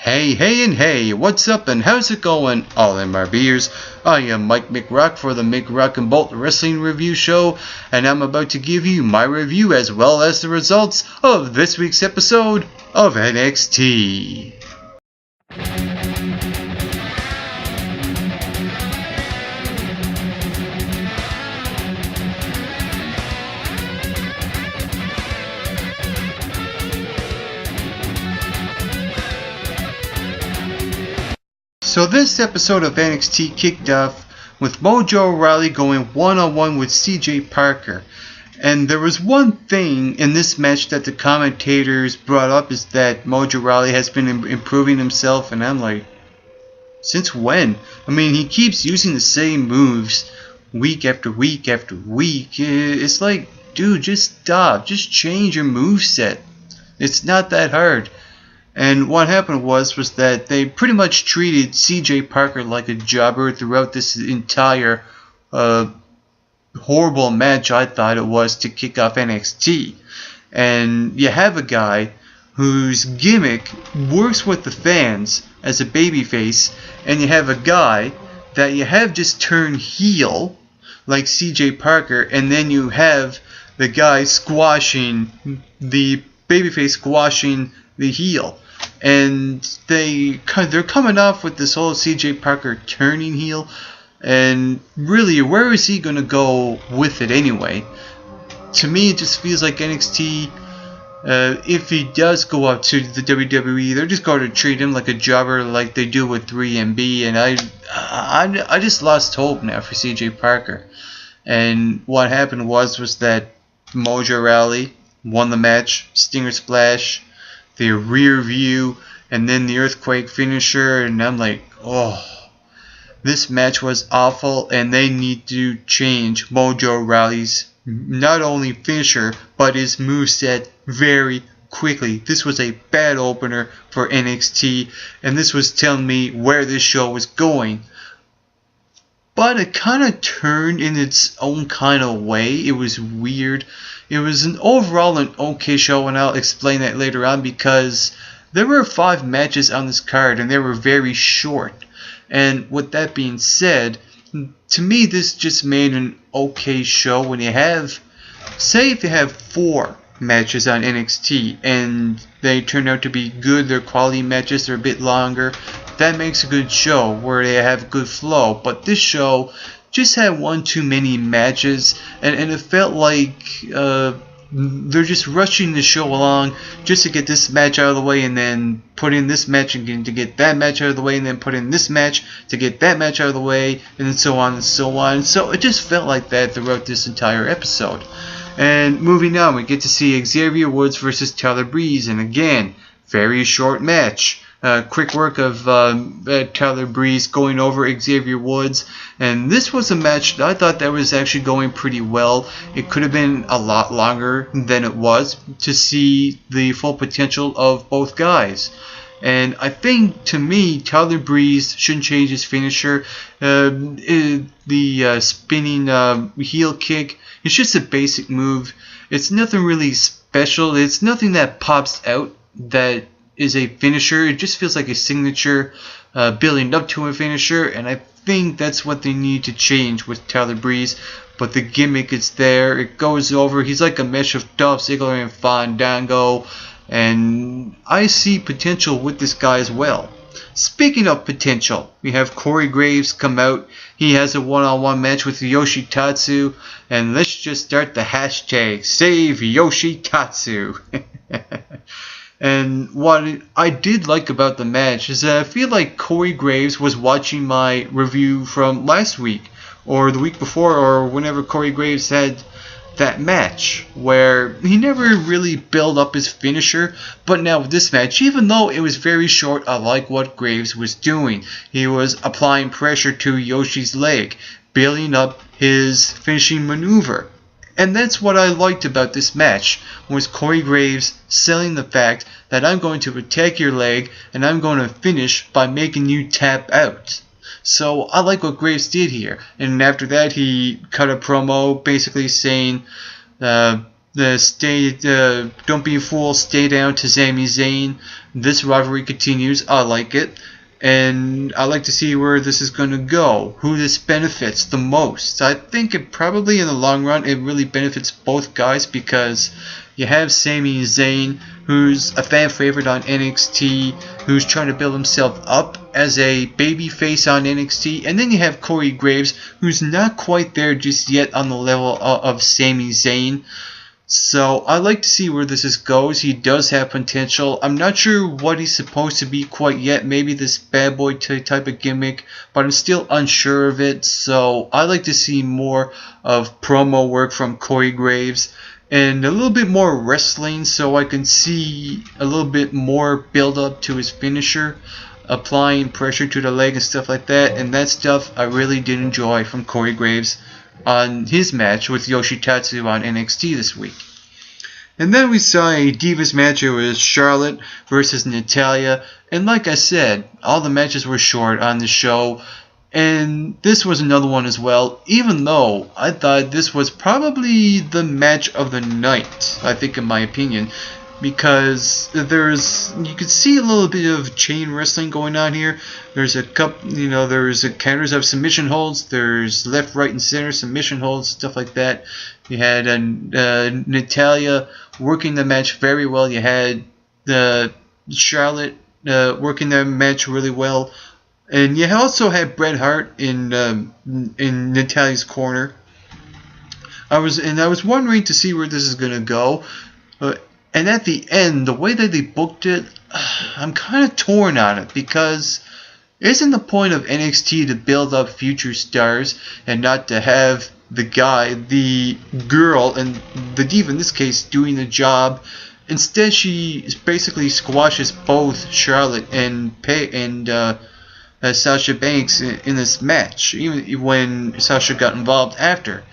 Hey, what's up and how's it going, all MRBers? I am Mike McRock for the McRock and Bolt Wrestling Review Show, and I'm about to give you my review as well as the results of this week's episode of NXT. So this episode of NXT kicked off with Mojo Rawley going one-on-one with CJ Parker. And there was one thing in this match that the commentators brought up, is that Mojo Rawley has been improving himself, and I'm like, since when? I mean, he keeps using the same moves week after week after week. It's like, dude, just stop. Just change your moveset. It's not that hard. And what happened was that they pretty much treated CJ Parker like a jobber throughout this entire horrible match, I thought it was, to kick off NXT. And you have a guy whose gimmick works with the fans as a babyface, and you have a guy that you have just turned heel like CJ Parker, and then you have the guy squashing the babyface, squashing the heel. And they're coming off with this whole CJ Parker turning heel, and really, where is he gonna go with it anyway? To me, it just feels like NXT, if he does go up to the WWE, they're just going to treat him like a jobber, like they do with 3MB. And I just lost hope now for CJ Parker. And what happened was that Mojo Rawley won the match, Stinger Splash, the rear view, and then the earthquake finisher, and I'm like, oh, this match was awful, and they need to change Mojo Rawley's not only finisher but his moveset very quickly. This was a bad opener for NXT, and this was telling me where this show was going. But it kind of turned in its own kind of way. It was weird. It was overall an okay show, and I'll explain that later on, because there were 5 matches on this card and they were very short. And with that being said, to me this just made an okay show. When you have, say if you have 4 matches on NXT and they turn out to be good, they're quality matches, they're a bit longer, that makes a good show where they have good flow. But this show just had one too many matches, and it felt like they're just rushing the show along just to get this match out of the way, and then put in this match again to get that match out of the way, and then put in this match to get that match out of the way, and then so on and so on. So it just felt like that throughout this entire episode. And moving on, we get to see Xavier Woods versus Tyler Breeze, and again, very short match. Quick work of Tyler Breeze going over Xavier Woods, and this was a match that I thought that was actually going pretty well. It could have been a lot longer than it was to see the full potential of both guys. And I think, to me, Tyler Breeze shouldn't change his finisher. The spinning heel kick, it's just a basic move. It's nothing really special. It's nothing that pops out that is a finisher. It just feels like a signature building up to a finisher, and I think that's what they need to change with Tyler Breeze. But the gimmick is there. It goes over. He's like a mesh of Dolph Ziggler and Fandango, and I see potential with this guy as well. Speaking of potential, we have Corey Graves come out. He has a one-on-one match with Yoshi Tatsu, and let's just start the hashtag Save Yoshi Tatsu. And what I did like about the match is that I feel like Corey Graves was watching my review from last week, or the week before, or whenever Corey Graves had that match, where he never really built up his finisher. But now with this match, even though it was very short, I like what Graves was doing. He was applying pressure to Yoshi's leg, building up his finishing maneuver. And that's what I liked about this match, was Corey Graves selling the fact that I'm going to attack your leg and I'm going to finish by making you tap out. So I like what Graves did here. And after that, he cut a promo basically saying the Don't be a fool, stay down to Sami Zayn. This rivalry continues. I like it. And I like to see where this is going to go, who this benefits the most. I think it probably in the long run it really benefits both guys, because you have Sami Zayn, who's a fan favorite on NXT, who's trying to build himself up as a babyface on NXT, and then you have Corey Graves, who's not quite there just yet on the level of Sami Zayn. So I like to see where this goes. He does have potential. I'm not sure what he's supposed to be quite yet. Maybe this bad boy type of gimmick, but I'm still unsure of it. So I like to see more of promo work from Corey Graves and a little bit more wrestling, so I can see a little bit more build up to his finisher, applying pressure to the leg and stuff like that. And that stuff I really did enjoy from Corey Graves on his match with Yoshi Tatsu on NXT this week. And then we saw a Divas match. It was Charlotte versus Natalya. And like I said, all the matches were short on the show. And this was another one as well, even though I thought this was probably the match of the night, I think, in my opinion. Because you could see a little bit of chain wrestling going on here. There's a couple, there's a counters of submission holds. There's left, right, and center submission holds, stuff like that. You had Natalya working the match very well. You had Charlotte working the match really well, and you also had Bret Hart in Natalya's corner. I was wondering to see where this is gonna go. And at the end, the way that they booked it, I'm kind of torn on it, because isn't the point of NXT to build up future stars and not to have the girl, and the diva in this case, doing the job? Instead, she basically squashes both Charlotte and Sasha Banks in this match, even when Sasha got involved after.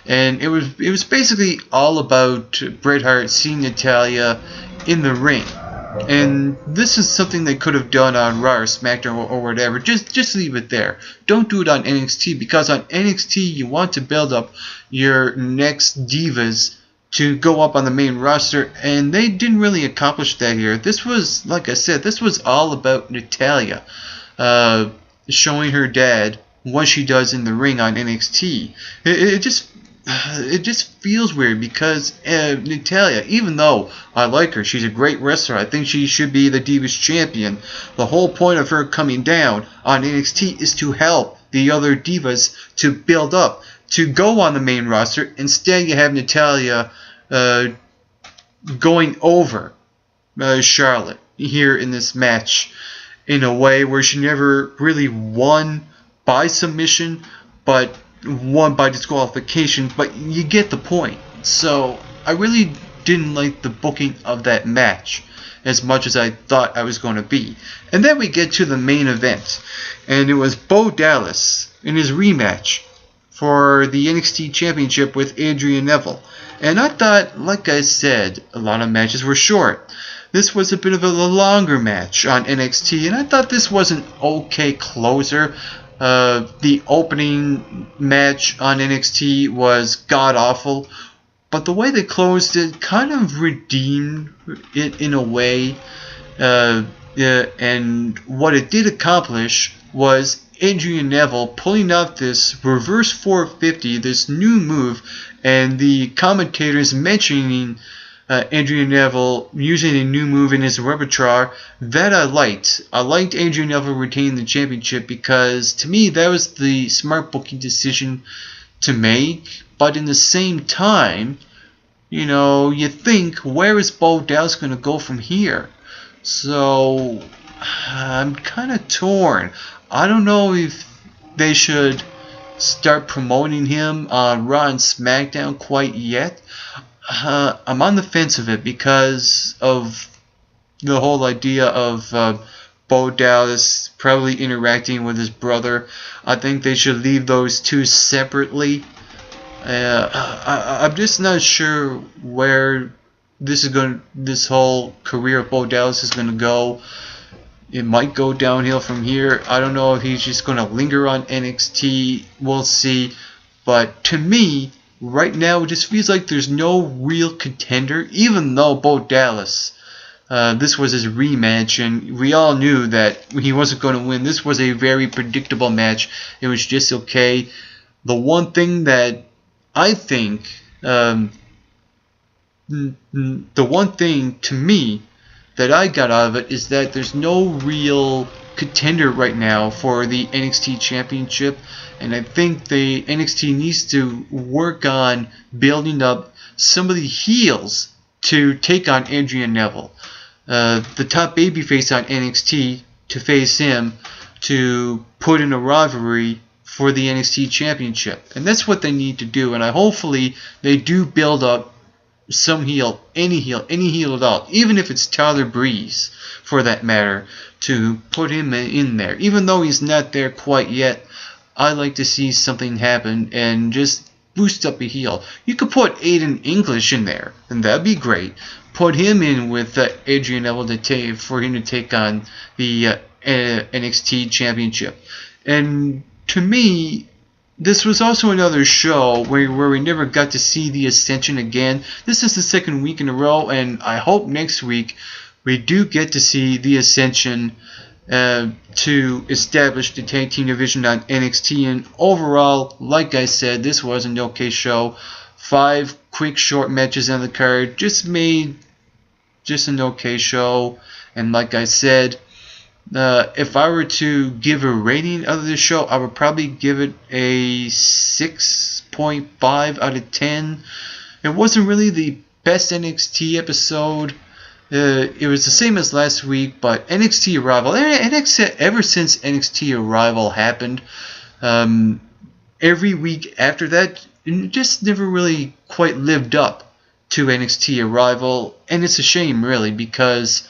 And it was basically all about Bret Hart seeing Natalya in the ring. And this is something they could have done on Raw or SmackDown or whatever. Just leave it there. Don't do it on NXT, because on NXT you want to build up your next divas to go up on the main roster, and they didn't really accomplish that here. This was, like I said, this was all about Natalya showing her dad what she does in the ring on NXT. It just feels weird, because Natalya, even though I like her, she's a great wrestler, I think she should be the Divas Champion. The whole point of her coming down on NXT is to help the other divas to build up, to go on the main roster. Instead, you have Natalya going over Charlotte here in this match in a way where she never really won by submission, but won by disqualification. But you get the point. So I really didn't like the booking of that match as much as I thought I was going to be. And then we get to the main event, and it was Bo Dallas in his rematch for the NXT Championship with Adrian Neville. And I thought, like I said, a lot of matches were short. This was a bit of a longer match on NXT, and I thought this was an okay closer. The opening match on NXT was god-awful, but the way they closed it kind of redeemed it in a way. And what it did accomplish was Adrian Neville pulling off this reverse 450, this new move, and the commentators mentioning Adrian Neville using a new move in his repertoire. That I liked. I liked Adrian Neville retaining the championship, because to me that was the smart booking decision to make. But in the same time, you think, where is Bo Dallas going to go from here? So I'm kind of torn. I don't know if they should start promoting him on Raw and SmackDown quite yet. I'm on the fence of it, because of the whole idea of Bo Dallas probably interacting with his brother. I think they should leave those two separately. I'm just not sure where this whole career of Bo Dallas is going to go. It might go downhill from here. I don't know if he's just going to linger on NXT. We'll see. But to me, right now it just feels like there's no real contender, even though Bo Dallas, this was his rematch, and we all knew that he wasn't going to win. This was a very predictable match. It was just okay. The one thing that I think, the one thing to me that I got out of it is that there's no real contender right now for the NXT Championship, and I think the NXT needs to work on building up some of the heels to take on Adrian Neville, the top babyface on NXT, to face him to put in a rivalry for the NXT Championship, and that's what they need to do. And hopefully they do build up some heel, any heel at all, even if it's Tyler Breeze, for that matter, to put him in there. Even though he's not there quite yet, I like to see something happen and just boost up a heel. You could put Aiden English in there, and that'd be great. Put him in with Adrian Neville for him to take on the NXT Championship. And to me, this was also another show where we never got to see the Ascension again. This is the second week in a row, and I hope next week we do get to see the Ascension to establish the tag team division on NXT. And overall, like I said, this was an okay show. 5 quick short matches on the card just made just an okay show. And like I said, if I were to give a rating of this show, I would probably give it a 6.5 out of 10. It wasn't really the best NXT episode. It was the same as last week, but NXT Arrival, ever since NXT Arrival happened, every week after that, it just never really quite lived up to NXT Arrival, and it's a shame, really, because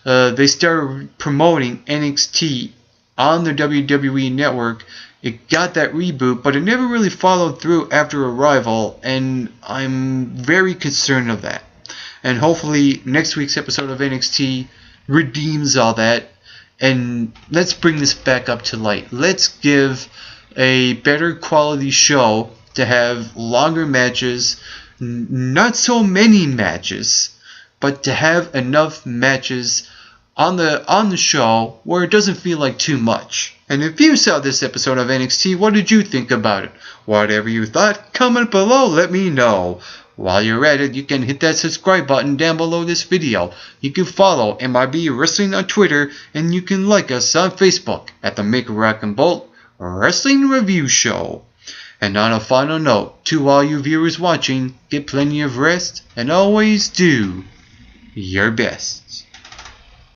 they started promoting NXT on the WWE Network. It got that reboot, but it never really followed through after Arrival, and I'm very concerned of that. And hopefully next week's episode of NXT redeems all that, and let's bring this back up to light. Let's give a better quality show to have longer matches, not so many matches, but to have enough matches on the show where it doesn't feel like too much. And if you saw this episode of NXT, what did you think about it? Whatever you thought, comment below, let me know. While you're at it, you can hit that subscribe button down below this video. You can follow MIB Wrestling on Twitter, and you can like us on Facebook at the Make Rock and Bolt Wrestling Review Show. And on a final note, to all you viewers watching, get plenty of rest and always do your best.